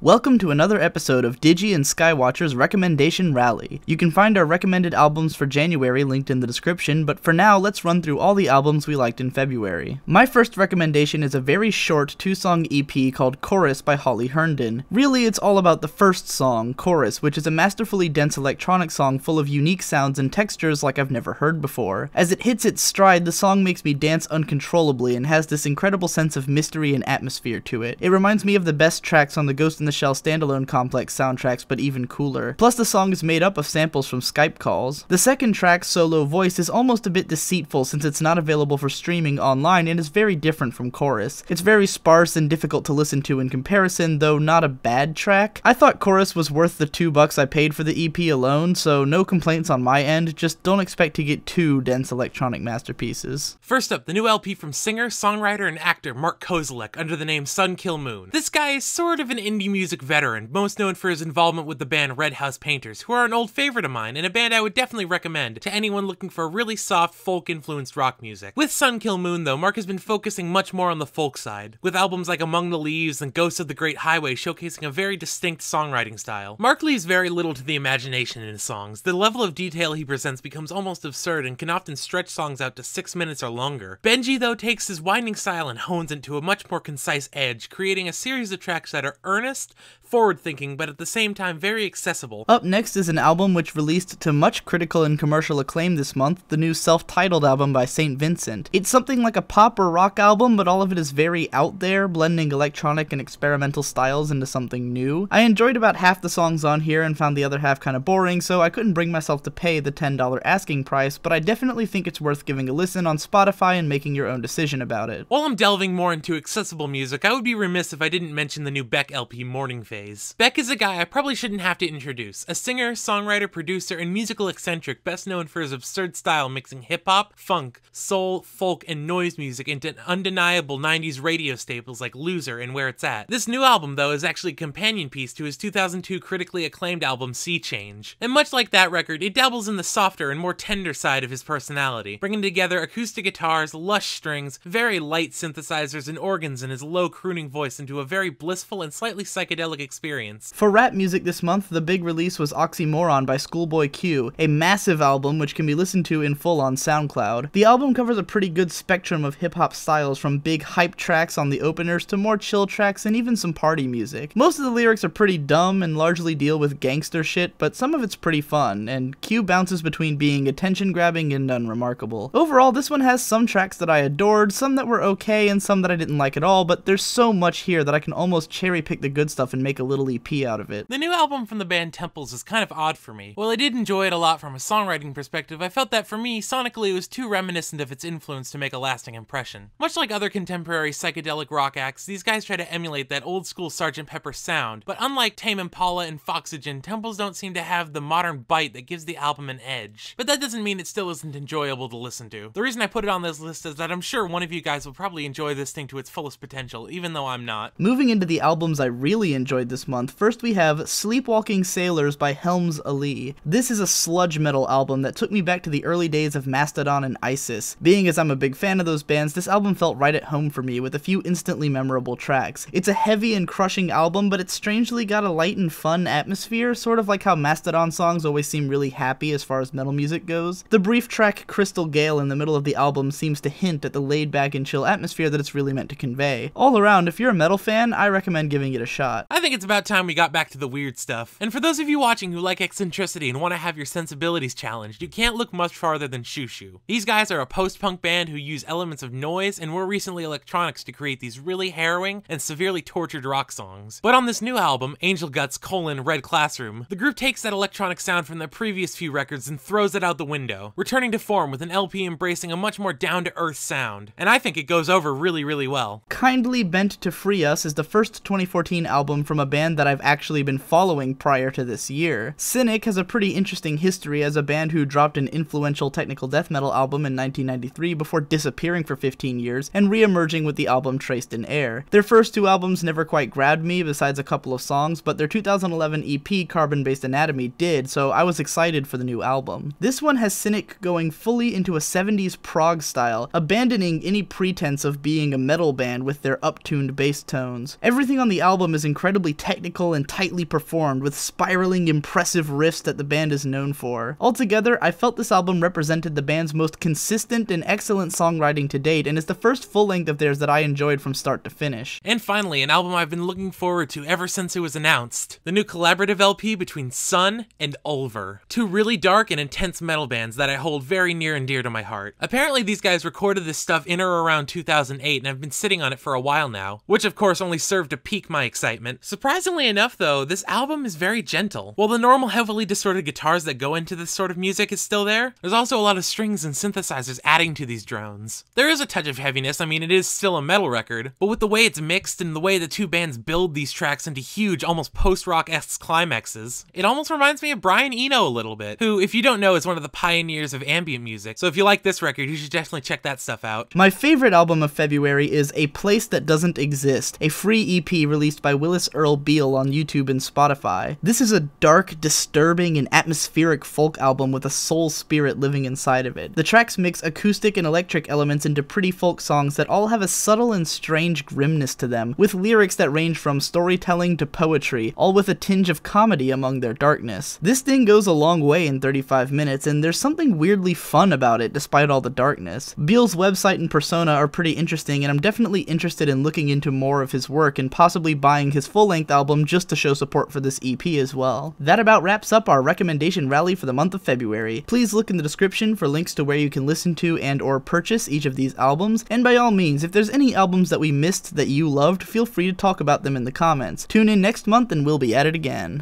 Welcome to another episode of Digi and Skywatcher's Recommendation Rally. You can find our recommended albums for January linked in the description, but for now, let's run through all the albums we liked in February. My first recommendation is a very short 2-song EP called Chorus by Holly Herndon. Really, it's all about the first song, Chorus, which is a masterfully dense electronic song full of unique sounds and textures like I've never heard before. As it hits its stride, the song makes me dance uncontrollably and has this incredible sense of mystery and atmosphere to it. It reminds me of the best tracks on the Ghost in the Shell standalone complex soundtracks, but even cooler. Plus, the song is made up of samples from Skype calls. The second track, Solo Voice, is almost a bit deceitful since it's not available for streaming online and is very different from Chorus. It's very sparse and difficult to listen to in comparison, though not a bad track. I thought Chorus was worth the $2 I paid for the EP alone, so no complaints on my end, just don't expect to get two dense electronic masterpieces. First up, the new LP from singer, songwriter, and actor Mark Kozelek under the name Sun Kill Moon. This guy is sort of an indie music veteran, most known for his involvement with the band Red House Painters, who are an old favorite of mine and a band I would definitely recommend to anyone looking for really soft, folk-influenced rock music. With Sun Kill Moon, though, Mark has been focusing much more on the folk side, with albums like Among the Leaves and Ghosts of the Great Highway showcasing a very distinct songwriting style. Mark leaves very little to the imagination in his songs. The level of detail he presents becomes almost absurd and can often stretch songs out to 6 minutes or longer. Benji, though, takes his winding style and hones it to a much more concise edge, creating a series of tracks that are earnest, forward-thinking, but at the same time very accessible. Up next is an album which released to much critical and commercial acclaim this month, the new self-titled album by St. Vincent. It's something like a pop or rock album, but all of it is very out there, blending electronic and experimental styles into something new. I enjoyed about half the songs on here and found the other half kind of boring, so I couldn't bring myself to pay the $10 asking price, but I definitely think it's worth giving a listen on Spotify and making your own decision about it. While I'm delving more into accessible music, I would be remiss if I didn't mention the new Beck LP, Morning Phase. Beck is a guy I probably shouldn't have to introduce. A singer, songwriter, producer, and musical eccentric best known for his absurd style mixing hip-hop, funk, soul, folk, and noise music into undeniable 90s radio staples like Loser and Where It's At. This new album, though, is actually a companion piece to his 2002 critically acclaimed album Sea Change. And much like that record, it dabbles in the softer and more tender side of his personality, bringing together acoustic guitars, lush strings, very light synthesizers, and organs in his low crooning voice into a very blissful and slightly psychedelic experience. For rap music this month, the big release was Oxymoron by Schoolboy Q, a massive album which can be listened to in full on SoundCloud. The album covers a pretty good spectrum of hip-hop styles, from big hype tracks on the openers to more chill tracks and even some party music. Most of the lyrics are pretty dumb and largely deal with gangster shit, but some of it's pretty fun, and Q bounces between being attention-grabbing and unremarkable. Overall, this one has some tracks that I adored, some that were okay, and some that I didn't like at all, but there's so much here that I can almost cherry-pick the good stuff and make a little EP out of it. The new album from the band Temples is kind of odd for me. While I did enjoy it a lot from a songwriting perspective, I felt that for me, sonically it was too reminiscent of its influence to make a lasting impression. Much like other contemporary psychedelic rock acts, these guys try to emulate that old school Sgt. Pepper sound, but unlike Tame Impala and Foxygen, Temples don't seem to have the modern bite that gives the album an edge. But that doesn't mean it still isn't enjoyable to listen to. The reason I put it on this list is that I'm sure one of you guys will probably enjoy this thing to its fullest potential, even though I'm not. Moving into the albums I really enjoyed this month, first we have Sleepwalking Sailors by Helms Ali. This is a sludge metal album that took me back to the early days of Mastodon and Isis. Being as I'm a big fan of those bands, this album felt right at home for me with a few instantly memorable tracks. It's a heavy and crushing album, but it's strangely got a light and fun atmosphere, sort of like how Mastodon songs always seem really happy as far as metal music goes. The brief track Crystal Gale in the middle of the album seems to hint at the laid-back and chill atmosphere that it's really meant to convey. All around, if you're a metal fan, I recommend giving it a shot. I think it's about time we got back to the weird stuff. And for those of you watching who like eccentricity and want to have your sensibilities challenged, you can't look much farther than Shoo Shoo. These guys are a post-punk band who use elements of noise and more recently electronics to create these really harrowing and severely tortured rock songs. But on this new album, Angel Guts: Red Classroom, the group takes that electronic sound from their previous few records and throws it out the window, returning to form with an LP embracing a much more down-to-earth sound. And I think it goes over really, really well. Kindly Bent to Free Us is the first 2014 album from a band that I've actually been following prior to this year. Cynic has a pretty interesting history as a band who dropped an influential technical death metal album in 1993 before disappearing for 15 years and re-emerging with the album Traced in Air. Their first two albums never quite grabbed me besides a couple of songs, but their 2011 EP Carbon-Based Anatomy did, so I was excited for the new album. This one has Cynic going fully into a 70s prog style, abandoning any pretense of being a metal band with their uptuned bass tones. Everything on the album is incredibly technical and tightly performed, with spiraling, impressive riffs that the band is known for. Altogether, I felt this album represented the band's most consistent and excellent songwriting to date, and is the first full-length of theirs that I enjoyed from start to finish. And finally, an album I've been looking forward to ever since it was announced. The new collaborative LP between Sun and Ulver. Two really dark and intense metal bands that I hold very near and dear to my heart. Apparently these guys recorded this stuff in or around 2008 and have been sitting on it for a while now, which of course only served to pique my excitement. Surprisingly enough though, this album is very gentle. While the normal heavily distorted guitars that go into this sort of music is still there, there's also a lot of strings and synthesizers adding to these drones. There is a touch of heaviness, I mean it is still a metal record, but with the way it's mixed and the way the two bands build these tracks into huge, almost post-rock-esque climaxes, it almost reminds me of Brian Eno a little bit, who, if you don't know, is one of the pioneers of ambient music, so if you like this record, you should definitely check that stuff out. My favorite album of February is A Place That Doesn't Exist, a free EP released by Willis Earl Beale on YouTube and Spotify. This is a dark, disturbing, and atmospheric folk album with a soul spirit living inside of it. The tracks mix acoustic and electric elements into pretty folk songs that all have a subtle and strange grimness to them, with lyrics that range from storytelling to poetry, all with a tinge of comedy among their darkness. This thing goes a long way in 35 minutes, and there's something weirdly fun about it despite all the darkness. Beale's website and persona are pretty interesting, and I'm definitely interested in looking into more of his work and possibly buying his full-length album just to show support for this EP as well. That about wraps up our recommendation rally for the month of February. Please look in the description for links to where you can listen to and or purchase each of these albums, and by all means, if there's any albums that we missed that you loved, feel free to talk about them in the comments. Tune in next month and we'll be at it again.